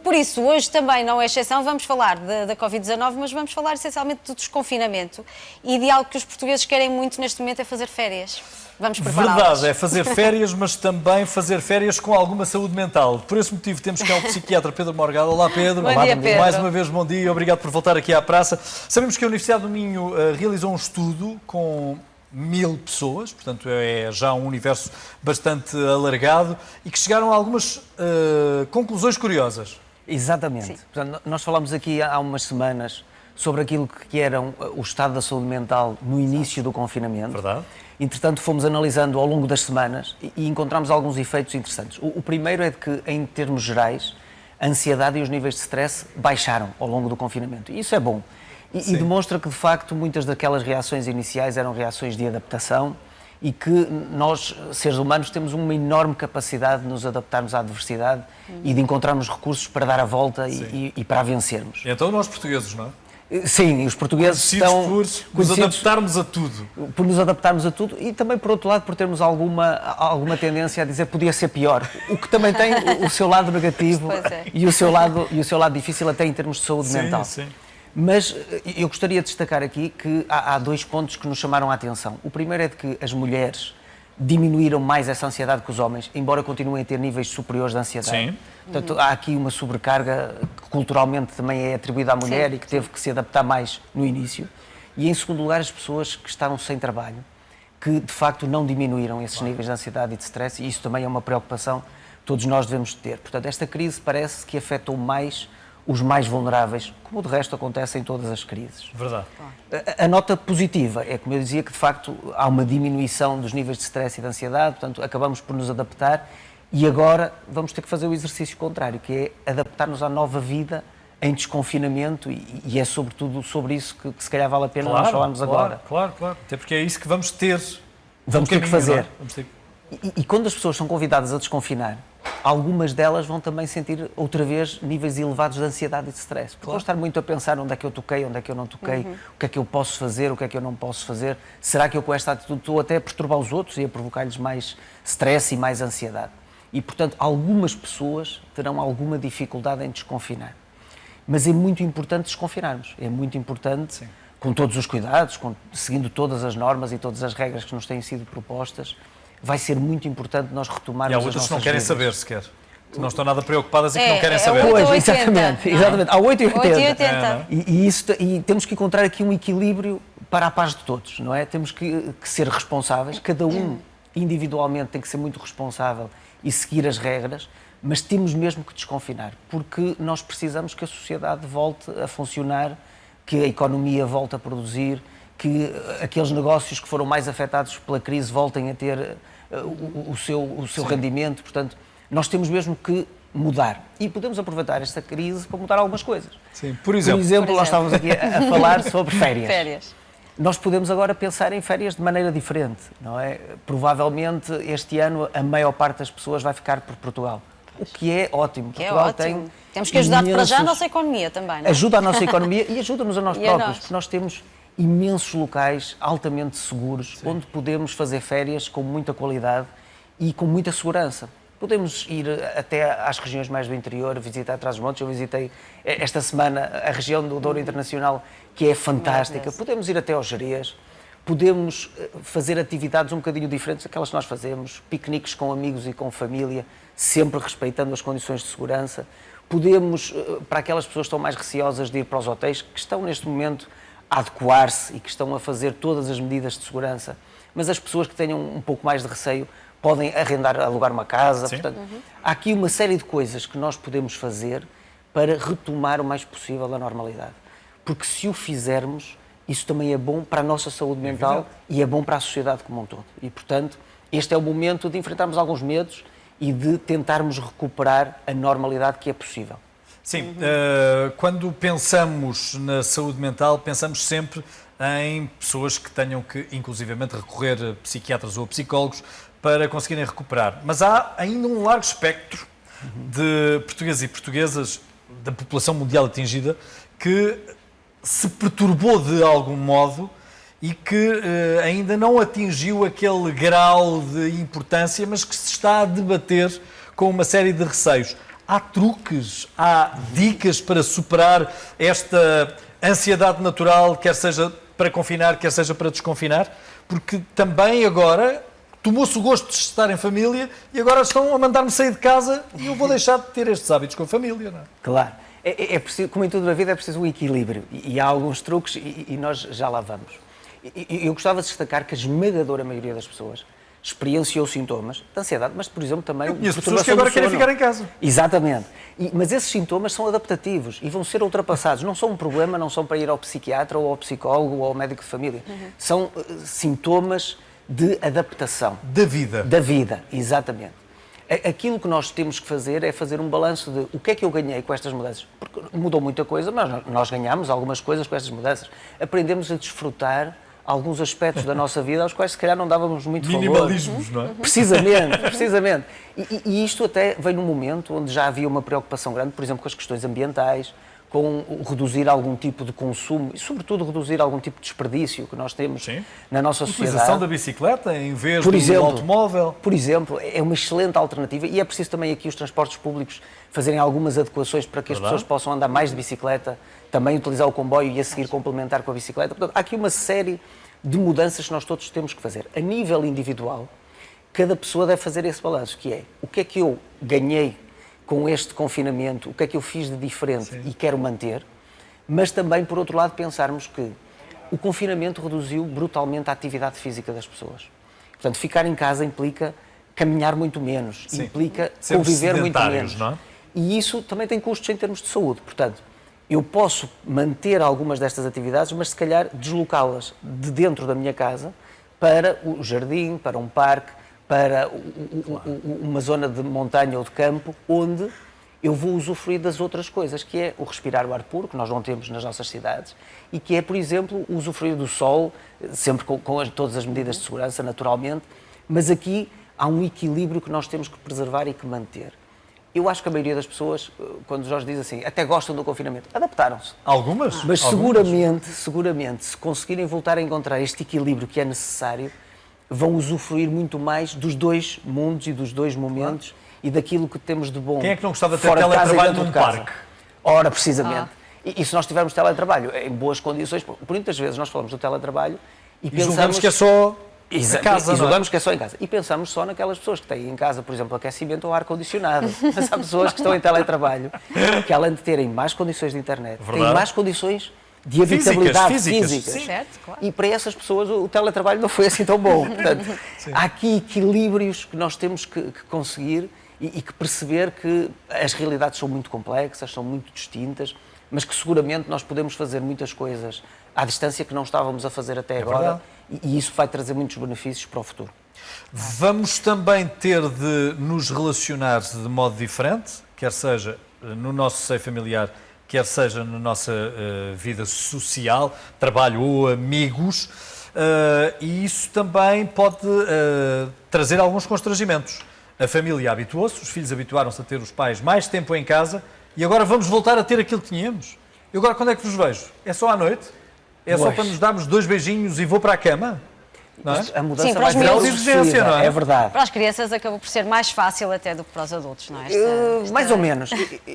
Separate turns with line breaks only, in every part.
Por isso, hoje também não é exceção, vamos falar da Covid-19, mas vamos falar essencialmente do desconfinamento e de algo que os portugueses querem muito neste momento, é fazer férias. Vamos prepará-las.
Verdade, é fazer férias, mas também fazer férias com alguma saúde mental. Por esse motivo temos cá o psiquiatra Pedro Morgado. Olá, Pedro.
Bom dia, Pedro.
Mais uma vez, bom dia. Obrigado por voltar aqui à praça. Sabemos que a Universidade do Minho realizou um estudo com 1000 pessoas, portanto é já um universo bastante alargado, e que chegaram a algumas conclusões curiosas.
Exatamente.
Sim.
Portanto, nós falámos aqui há umas semanas sobre aquilo que era o estado da saúde mental no início do confinamento.
Verdade.
Entretanto, fomos analisando ao longo das semanas e encontramos alguns efeitos interessantes. O primeiro é de que, em termos gerais, a ansiedade e os níveis de stress baixaram ao longo do confinamento. E isso é bom. E demonstra que, de facto, muitas daquelas reações iniciais eram reações de adaptação e que nós, seres humanos, temos uma enorme capacidade de nos adaptarmos à adversidade e de encontrarmos recursos para dar a volta e para a vencermos.
E então nós portugueses, não é?
Sim, os portugueses estão
por nos adaptarmos a tudo.
Por nos adaptarmos a tudo e também, por outro lado, por termos alguma tendência a dizer que podia ser pior, o que também tem o seu lado negativo e o seu lado difícil até em termos de saúde mental.
Sim.
Mas eu gostaria de destacar aqui que há dois pontos que nos chamaram a atenção. O primeiro é de que as mulheres diminuíram mais essa ansiedade que os homens, embora continuem a ter níveis superiores de ansiedade.
Sim.
Portanto, há aqui uma sobrecarga que culturalmente também é atribuída à mulher e que teve que se adaptar mais no início. E, em segundo lugar, as pessoas que estavam sem trabalho, que de facto não diminuíram esses níveis de ansiedade e de stress, e isso também é uma preocupação que todos nós devemos ter. Portanto, esta crise parece que afetou mais os mais vulneráveis, como de resto acontece em todas as crises.
Verdade.
A nota positiva é, como eu dizia, que de facto há uma diminuição dos níveis de stress e de ansiedade, portanto acabamos por nos adaptar e agora vamos ter que fazer o exercício contrário, que é adaptar-nos à nova vida em desconfinamento e é sobretudo sobre isso que se calhar vale a pena nós falarmos agora.
Claro. Até porque é isso que vamos ter.
Vamos ter que fazer.
Vamos ter...
E quando as pessoas são convidadas a desconfinar, algumas delas vão também sentir outra vez níveis elevados de ansiedade e de stress. Porque vão estar muito a pensar onde é que eu toquei, onde é que eu não toquei, o que é que eu posso fazer, o que é que eu não posso fazer. Será que eu com esta atitude estou até a perturbar os outros e a provocar-lhes mais stress e mais ansiedade? E, portanto, algumas pessoas terão alguma dificuldade em desconfinar. Mas é muito importante desconfinarmos. É muito importante, com todos os cuidados, seguindo todas as normas e todas as regras que nos têm sido propostas, vai ser muito importante nós retomarmos as nossas vidas.
Há outras que não querem saber sequer. Que não estão nada preocupadas e que não querem saber.
Pois, exatamente. Há 8 e 80.
8,80.
E temos que encontrar aqui um equilíbrio para a paz de todos, não é? Temos que ser responsáveis, cada um individualmente tem que ser muito responsável e seguir as regras, mas temos mesmo que desconfinar, porque nós precisamos que a sociedade volte a funcionar, que a economia volte a produzir, que aqueles negócios que foram mais afetados pela crise voltem a ter o seu rendimento. Portanto, nós temos mesmo que mudar. E podemos aproveitar esta crise para mudar algumas coisas.
Sim, por exemplo,
nós estávamos aqui a falar sobre férias. Nós podemos agora pensar em férias de maneira diferente, não é? Provavelmente este ano a maior parte das pessoas vai ficar por Portugal. O que é ótimo.
Portugal temos que ajudar para já a nossa economia também, não é?
Ajuda a nossa economia e ajuda-nos a nós próprios, porque nós temos imensos locais altamente seguros, onde podemos fazer férias com muita qualidade e com muita segurança. Podemos ir até às regiões mais do interior, visitar Trás-os-Montes. Eu visitei esta semana a região do Douro Internacional, que é fantástica. Podemos ir até aos Gerês, podemos fazer atividades um bocadinho diferentes daquelas que nós fazemos, piqueniques com amigos e com família, sempre respeitando as condições de segurança. Podemos, para aquelas pessoas que estão mais receosas de ir para os hotéis, que estão neste momento a adequar-se e que estão a fazer todas as medidas de segurança, mas as pessoas que tenham um pouco mais de receio podem alugar uma casa. Portanto, há aqui uma série de coisas que nós podemos fazer para retomar o mais possível a normalidade. Porque se o fizermos, isso também é bom para a nossa saúde mental e é bom para a sociedade como um todo. E, portanto, este é o momento de enfrentarmos alguns medos e de tentarmos recuperar a normalidade que é possível.
Sim, quando pensamos na saúde mental, pensamos sempre em pessoas que tenham que, inclusivamente, recorrer a psiquiatras ou a psicólogos para conseguirem recuperar. Mas há ainda um largo espectro de portugueses e portuguesas, da população mundial atingida, que se perturbou de algum modo e que ainda não atingiu aquele grau de importância, mas que se está a debater com uma série de receios. há truques, há dicas para superar esta ansiedade natural, quer seja para confinar, quer seja para desconfinar? Porque também agora tomou-se o gosto de estar em família e agora estão a mandar-me sair de casa e eu vou deixar de ter estes hábitos com a família, não é?
Claro. É preciso, como em tudo na vida, é preciso um equilíbrio. E há alguns truques e nós já lá vamos. Eu gostava de destacar que a esmagadora maioria das pessoas experienciou sintomas de ansiedade, mas, por exemplo, também...
Eu conheço pessoas que agora querem ficar em casa.
Exatamente. Mas esses sintomas são adaptativos e vão ser ultrapassados. Não são um problema, não são para ir ao psiquiatra ou ao psicólogo ou ao médico de família. São sintomas de adaptação.
Da vida.
Da vida, exatamente. Aquilo que nós temos que fazer é fazer um balanço de o que é que eu ganhei com estas mudanças. Porque mudou muita coisa, mas nós ganhamos algumas coisas com estas mudanças. Aprendemos a desfrutar alguns aspectos da nossa vida aos quais se calhar não dávamos muito valor.
Minimalismos, não é?
Precisamente, precisamente. E isto até veio num momento onde já havia uma preocupação grande, por exemplo, com as questões ambientais, com reduzir algum tipo de consumo e, sobretudo, reduzir algum tipo de desperdício que nós temos na nossa sociedade. A
utilização da bicicleta em vez
por
do
exemplo,
automóvel.
Por exemplo, é uma excelente alternativa e é preciso também aqui os transportes públicos fazerem algumas adequações para que as pessoas possam andar mais de bicicleta, também utilizar o comboio e a seguir complementar com a bicicleta. Portanto, há aqui uma série de mudanças que nós todos temos que fazer. A nível individual, cada pessoa deve fazer esse balanço, que é o que é que eu ganhei com este confinamento, o que é que eu fiz de diferente e quero manter, mas também, por outro lado, pensarmos que o confinamento reduziu brutalmente a atividade física das pessoas. Portanto, ficar em casa implica caminhar muito menos, implica conviver muito menos.
Não é?
E isso também tem custos em termos de saúde. Portanto, eu posso manter algumas destas atividades, mas se calhar deslocá-las de dentro da minha casa para o jardim, para um parque, para uma zona de montanha ou de campo, onde eu vou usufruir das outras coisas, que é o respirar o ar puro, que nós não temos nas nossas cidades, e que é, por exemplo, o usufruir do sol, sempre com todas as medidas de segurança, naturalmente, mas aqui há um equilíbrio que nós temos que preservar e que manter. Eu acho que a maioria das pessoas, quando o Jorge diz assim, até gostam do confinamento, adaptaram-se.
Algumas?
Mas seguramente, se conseguirem voltar a encontrar este equilíbrio que é necessário, vão usufruir muito mais dos dois mundos e dos dois momentos e daquilo que temos de bom.
Quem é que não gostava de ter teletrabalho num parque?
Ora, precisamente. E se nós tivermos teletrabalho em boas condições, por muitas vezes nós falamos do teletrabalho e pensamos...
julgamos que é só em casa,
julgamos que é só em casa. E pensamos só naquelas pessoas que têm em casa, por exemplo, aquecimento ou ar-condicionado. Mas há pessoas que estão em teletrabalho que, além de terem mais condições de internet, têm mais condições de habitabilidade física.
Certo, claro.
E para essas pessoas o teletrabalho não foi assim tão bom. Portanto, há aqui equilíbrios que nós temos que conseguir e que perceber que as realidades são muito complexas, são muito distintas, mas que seguramente nós podemos fazer muitas coisas à distância que não estávamos a fazer até agora e isso vai trazer muitos benefícios para o futuro.
Vamos também ter de nos relacionar de modo diferente, quer seja no nosso seio familiar, quer seja na nossa vida social, trabalho ou amigos, e isso também pode trazer alguns constrangimentos. A família habituou-se, os filhos habituaram-se a ter os pais mais tempo em casa e agora vamos voltar a ter aquilo que tínhamos. E agora quando é que vos vejo? É só à noite? É só para nos darmos 2 beijinhos e vou para a cama? Não é?
A mudança
Sim, para
vai
os
ser
miúdos.
Exigência, não é?
É verdade.
Para as crianças acabou por ser mais fácil até do que para os adultos, não é?
Mais ou menos.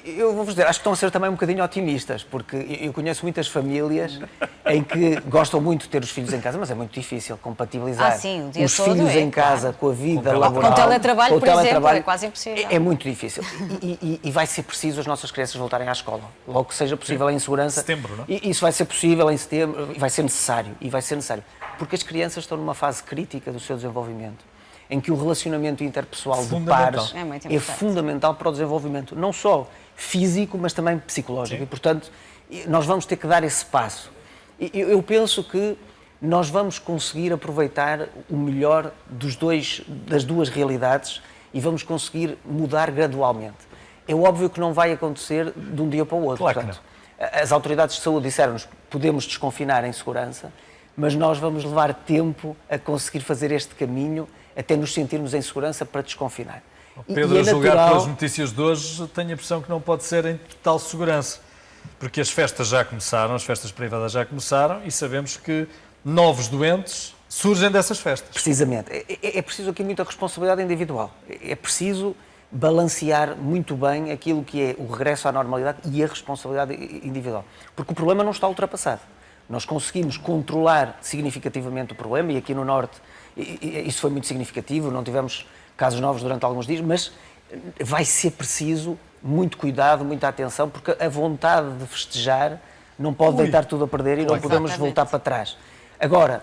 Eu vou-vos dizer, acho que estão a ser também um bocadinho otimistas, porque eu conheço muitas famílias em que gostam muito de ter os filhos em casa, mas é muito difícil compatibilizar
sim, o dia
os
todo
filhos
é,
em casa
claro.
com a vida
Com
laboral.
Com teletrabalho,
com o
por exemplo,
teletrabalho,
é quase impossível.
É muito difícil. E vai ser preciso as nossas crianças voltarem à escola. Logo que seja possível em segurança.
Setembro, não é?
E isso vai ser possível em setembro, e vai ser necessário. Porque as crianças estão numa fase crítica do seu desenvolvimento, em que o relacionamento interpessoal de pares
É muito
é
importante.
fundamental para o desenvolvimento, não só físico, mas também psicológico. E, portanto, nós vamos ter que dar esse passo. Eu penso que nós vamos conseguir aproveitar o melhor das duas realidades e vamos conseguir mudar gradualmente. É óbvio que não vai acontecer de um dia para o outro.
Claro que
Portanto, as autoridades de saúde disseram-nos que podemos desconfinar em segurança, mas nós vamos levar tempo a conseguir fazer este caminho até nos sentirmos em segurança para desconfinar.
Pedro, a julgar pelas notícias de hoje, tenho a impressão que não pode ser em total segurança, porque as festas já começaram, as festas privadas já começaram e sabemos que novos doentes surgem dessas festas.
Precisamente. É preciso aqui muita responsabilidade individual. É preciso balancear muito bem aquilo que é o regresso à normalidade e a responsabilidade individual. Porque o problema não está ultrapassado. Nós conseguimos controlar significativamente o problema, e aqui no Norte isso foi muito significativo, não tivemos casos novos durante alguns dias, mas vai ser preciso muito cuidado, muita atenção, porque a vontade de festejar não pode deitar tudo a perder e não podemos voltar para trás. Agora,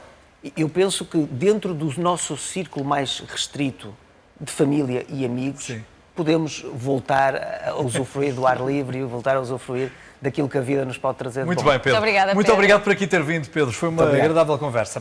eu penso que dentro do nosso círculo mais restrito de família e amigos,
sim,
podemos voltar a usufruir do ar livre e voltar a usufruir daquilo que a vida nos pode trazer de
muito
bom.
bem, Pedro.
Muito obrigada,
Muito
Pedro.
obrigado por aqui ter vindo, Pedro. Foi uma agradável conversa.